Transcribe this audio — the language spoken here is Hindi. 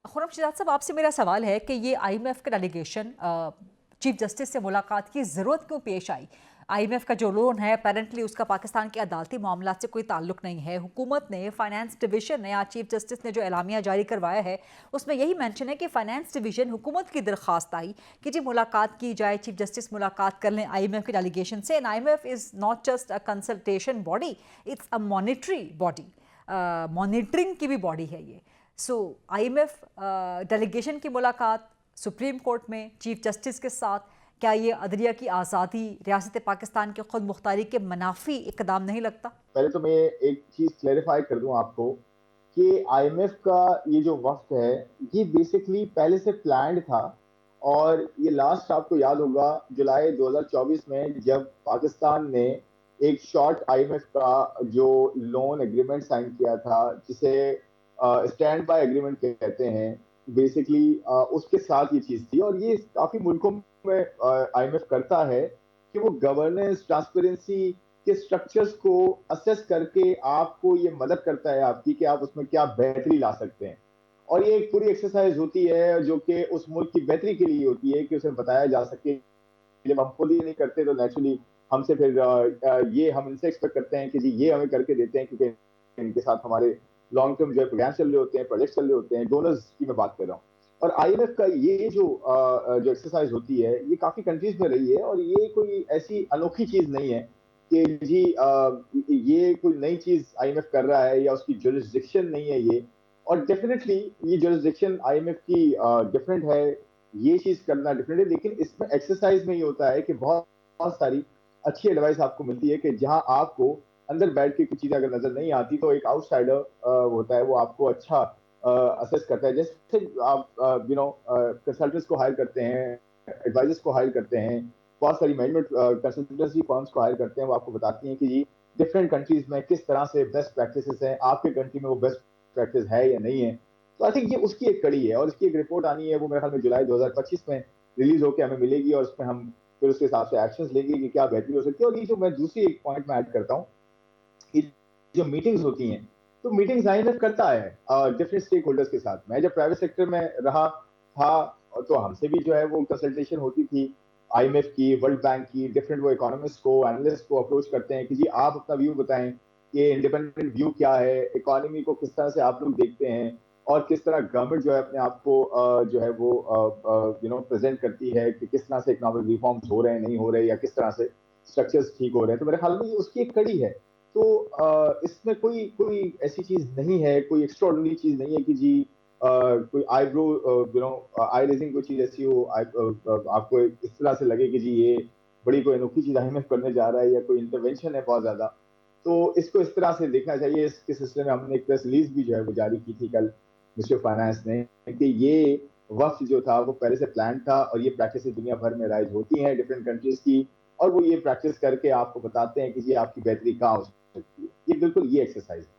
खुर्रम शिजात साहब, आपसे मेरा सवाल है कि ये आईएमएफ का डेलीगेशन चीफ जस्टिस से मुलाकात की ज़रूरत क्यों पेश आई? आईएमएफ का जो लोन है अपेरेंटली उसका पाकिस्तान के अदालती मामला से कोई ताल्लुक नहीं है। हुकूमत ने, फाइनेंस डिवीजन ने, आज चीफ जस्टिस ने जो एलामिया जारी करवाया है उसमें यही मेंशन है कि फाइनेंस डिवीजन हुकूमत की दरख्वास्त आई कि जी मुलाकात की जाए, चीफ जस्टिस मुलाकात कर लें आईएमएफ के डेलीगेशन से। And IMF is not just a consultation body, it's a monetary body, monitoring की भी बॉडी है ये। सो आईएमएफ डेलीगेशन की मुलाकात सुप्रीम कोर्ट में चीफ जस्टिस के साथ, क्या ये अदलिया की आज़ादी, रियासत पाकिस्तान के खुद मुख्तारी के मनाफी इकदाम नहीं लगता? पहले तो मैं एक चीज क्लेरिफाई कर दूं आपको कि आईएमएफ का ये जो वक्त है, ये बेसिकली पहले से प्लान्ड था। और ये लास्ट आपको याद होगा जुलाई 2024 में जब पाकिस्तान ने एक शॉर्ट आईएमएफ का जो लोन एग्रीमेंट साइन किया था, जिसे स्टैंड बाय एग्रीमेंट कहते हैं, बेसिकली उसके साथ ये चीज थी। और ये काफी मुल्कों में आईएमएफ करता है कि वो गवर्नेंस, ट्रांसपेरेंसी के स्ट्रक्चर्स को असेस करके आपको ये मदद करता है आपकी कि आप उसमें क्या बेहतरी ला सकते हैं। और ये एक पूरी एक्सरसाइज होती है जो कि उस मुल्क की बेहतरी के लिए होती है कि उसे बताया जा सके। जब हम खुद ही नहीं करते तो नेचुरली हमसे फिर ये हम इनसे एक्सपेक्ट करते हैं कि जी ये हमें करके देते हैं, क्योंकि इनके साथ हमारे लॉन्ग टर्म जो है प्रोग्राम चल रहे होते हैं, प्रोजेक्ट चल रहे होते हैं, डोनर्स की मैं बात कर रहा हूँ। और आईएमएफ का ये जो एक्सरसाइज होती है, ये काफी कंट्रीज में रही है। और ये कोई ऐसी अनोखी चीज नहीं है कि जी ये कोई नई चीज आईएमएफ कर रहा है या उसकी जुरिस्डिक्शन नहीं है ये। और डेफिनेटली ये जुरिस्डिक्शन आईएमएफ की डिफरेंट है, ये चीज करना डिफरेंट है। लेकिन इसमें एक्सरसाइज में ये होता है कि बहुत बहुत सारी अच्छी एडवाइस आपको मिलती है कि जहां आपको अंदर बैठ के कुछ चीजें अगर नजर नहीं आती तो एक आउटसाइडर होता है, वो आपको अच्छा असेस करता है। जैसे आप कंसल्टेंट्स को हायर करते हैं, एडवाइजर्स को हायर करते हैं, बहुत सारी मैनेजमेंट कंसल्टेंसी फर्म्स को हायर करते हैं, वो आपको बताती हैं कि जी डिफरेंट कंट्रीज में किस तरह से बेस्ट प्रैक्टिसेस हैं, आपके कंट्री में वो बेस्ट प्रैक्टिस है या नहीं है। तो आई थिंक ये उसकी एक कड़ी है। और इसकी एक रिपोर्ट आनी है, वो मेरे ख्याल में जुलाई 2025 में रिलीज होकर हमें मिलेगी। और उसमें हम फिर उसके हिसाब से एक्शंस लेंगे कि क्या बेहतरी हो सकती है। और ये जो मैं दूसरी एक पॉइंट में ऐड करता हूँ, जो मीटिंग्स होती हैं, तो मीटिंग्स आईएमएफ करता है डिफरेंट स्टेक होल्डर्स के साथ। मैं जब प्राइवेट सेक्टर में रहा था तो हमसे भी जो है वो कंसल्टेशन होती थी आईएमएफ की, वर्ल्ड बैंक की। डिफरेंट वो इकोनॉमिस्ट को, एनालिस्ट को अप्रोच करते हैं कि जी आप अपना व्यू बताएं, कि इंडिपेंडेंट व्यू क्या है, इकोनॉमी को किस तरह से आप लोग देखते हैं, और किस तरह गवर्नमेंट जो है अपने आप को जो है वो प्रेजेंट करती है कि किस तरह से इकोनॉमिक रिफॉर्म्स हो रहे हैं, नहीं हो रहे, या किस तरह से स्ट्रक्चर्स ठीक हो रहे हैं। तो मेरे ख्याल में ये उसकी एक कड़ी है। तो इसमें कोई कोई ऐसी चीज नहीं है, कोई एक्स्ट्राऑर्डिनरी चीज नहीं है कि जी कोई आईब्रो आई रेजिंग कोई चीज ऐसी हो, आपको इस तरह से लगे कि जी ये बड़ी कोई अनोखी चीज आईएमएफ करने जा रहा है या कोई इंटरवेंशन है बहुत ज्यादा। तो इसको इस तरह से देखना चाहिए। इसके सिलसिले में हमने एक प्रेस रिलीज भी जो है वो जारी की थी कल मिनिस्ट्री ऑफ फाइनेंस ने, कि ये वक्त जो था वो पहले से प्लान था। और ये प्रैक्टिस दुनिया भर में राइज होती हैं डिफरेंट कंट्रीज की, और वो ये प्रैक्टिस करके आपको बताते हैं कि ये आपकी बेहतरी कहाँ हो सकती है। ये बिल्कुल ये एक्सरसाइज है।